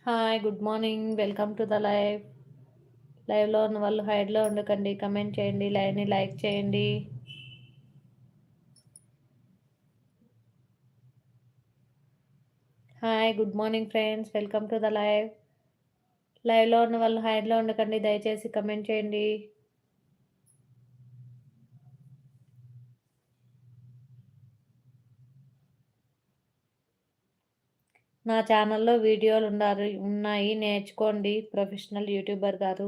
Hi good morning welcome to the లైవ్లో ఉన్న వాళ్ళు హైడ్లో ఉండకండి, కమెంట్ చేయండి, లైవ్ని లైక్ చేయండి. Hi good morning friends, welcome to the లైవ్లో ఉన్న వాళ్ళు హైడ్లో ఉండకండి, దయచేసి కమెంట్ చేయండి. నా ఛానల్లో వీడియోలు ఉన్నాయి, నేర్చుకోండి. ప్రొఫెషనల్ యూట్యూబర్ గారు,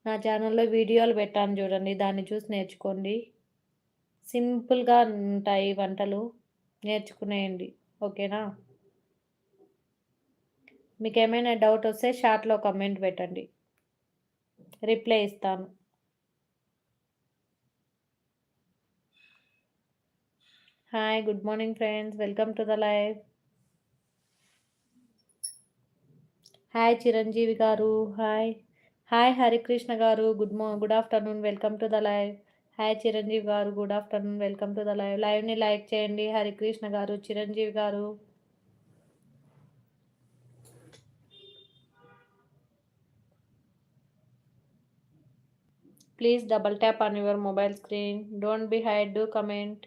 నా ఛానల్లో వీడియోలు పెట్టాను చూడండి, దాన్ని చూసి నేర్చుకోండి. సింపుల్గా ఉంటాయి వంటలు, నేర్చుకునేయండి. ఓకేనా? మీకు ఏమైనా డౌట్ వస్తే షార్ట్లో కమెంట్ పెట్టండి, రిప్లై ఇస్తాను. Hi good morning friends, welcome to the live. Hi Chiranjeevi garu, hi hi Harikrishna garu, good afternoon, welcome to the live. Hi Chiranjeevi garu, good afternoon, welcome to the లైవ్ని లైక్ చేయండి. Harikrishna garu, Chiranjeevi garu, please double tap on your mobile screen, don't be hide, do comment.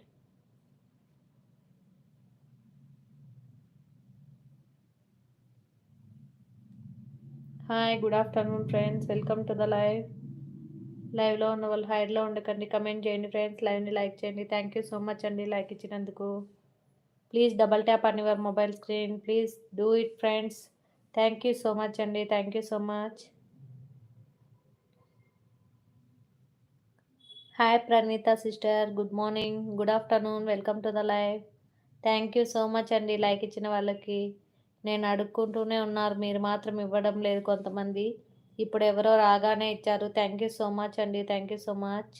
Hi good afternoon friends, welcome to the లైవ్లో ఉన్న వాళ్ళు హైడ్లో ఉండకండి, comment చేయండి friends, లైవ్ని like చేయండి. థ్యాంక్ యూ సో మచ్ అండి లైక్ ఇచ్చినందుకు. Please double tap on your mobile screen, please do it friends. Thank you so much అండి, thank you so much. Hi Praneetha sister, good morning, good afternoon, welcome to the live. Thank you so much అండి like ఇచ్చిన వాళ్ళకి. నేను అడుక్కుంటూనే ఉన్నారు, మీరు మాత్రం ఇవ్వడం లేదు కొంతమంది. ఇప్పుడు ఎవరో రాగానే ఇచ్చారు. థ్యాంక్ యూ సో మచ్ అండి, థ్యాంక్ యూ సో మచ్.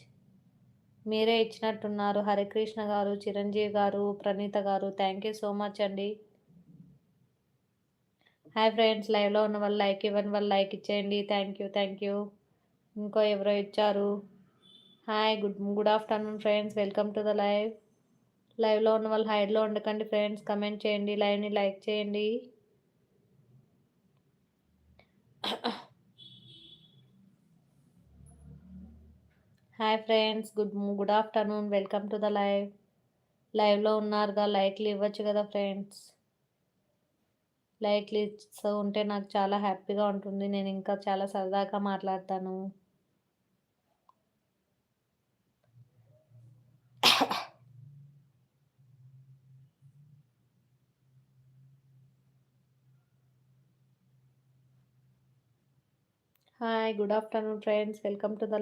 మీరే ఇచ్చినట్టున్నారు, హరికృష్ణ గారు, చిరంజీవి గారు, ప్రణీత గారు, థ్యాంక్ యూ సో మచ్ అండి. హాయ్ ఫ్రెండ్స్, లైవ్లో ఉన్న వాళ్ళు లైక్ ఇవ్వని వాళ్ళు లైక్ ఇచ్చేయండి. Thank you, thank you. ఇంకో ఎవరో ఇచ్చారు. Hi good afternoon friends, welcome to the లైవ్లో ఉన్న వాళ్ళు హైడ్లో ఉండకండి ఫ్రెండ్స్, కమెంట్ చేయండి, లైవ్ని లైక్ చేయండి. Hi friends, good afternoon, welcome to the లైవ్లో ఉన్నారుగా, లైక్లు ఇవ్వచ్చు కదా ఫ్రెండ్స్. లైక్లు ఇస్తూ ఉంటే నాకు చాలా హ్యాపీగా ఉంటుంది, నేను ఇంకా చాలా సరదాగా మాట్లాడతాను. Hi good afternoon friends, welcome to the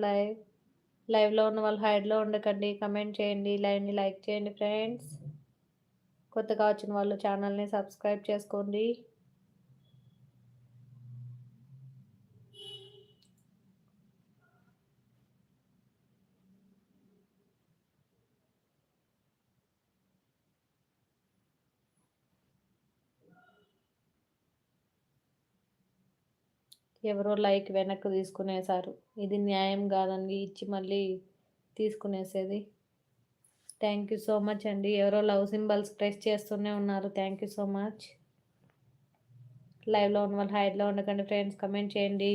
లైవ్లో ఉన్న వాళ్ళు హైడ్లో ఉండకండి, కమెంట్ చేయండి, లైవ్ని లైక్ చేయండి ఫ్రెండ్స్. కొత్తగా వచ్చిన వాళ్ళు ఛానల్ని సబ్స్క్రైబ్ చేసుకోండి. ఎవరో లైక్ వెనక్కి తీసుకునేసారు, ఇది న్యాయం కాదండి ఇచ్చి మళ్ళీ తీసుకునేసేది. థ్యాంక్ యూ సో మచ్ అండి. ఎవరో లవ్ సింబల్స్ ప్రెస్ చేస్తూనే ఉన్నారు, థ్యాంక్ యూ సో మచ్. లైవ్లో ఉన్న వాళ్ళు హైడ్లో ఉండకండి ఫ్రెండ్స్, కమెంట్ చేయండి.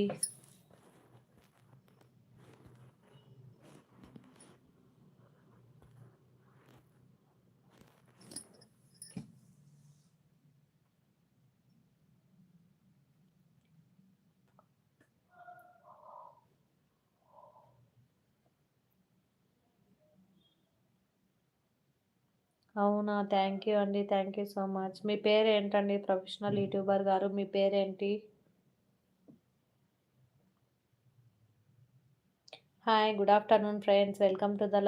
అవునా, థ్యాంక్ యూ అండి, థ్యాంక్ యూ సో మచ్. మీ పేరు ఏంటండి, ప్రొఫెషనల్ యూట్యూబర్ గారు, మీ పేరేంటి? Hi good afternoon friends, welcome to the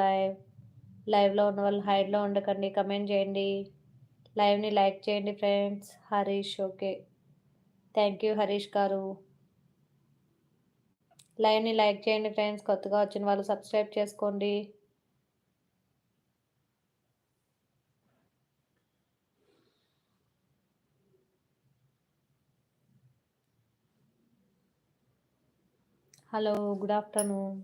లైవ్లో ఉన్న వాళ్ళు హైడ్లో ఉండకండి, కమెంట్ చేయండి, లైవ్ని లైక్ చేయండి friends. Harish, okay, thank you Harish గారు. లైవ్ని లైక్ చేయండి ఫ్రెండ్స్, కొత్తగా వచ్చిన వాళ్ళు సబ్స్క్రైబ్ చేసుకోండి. Hello, good afternoon.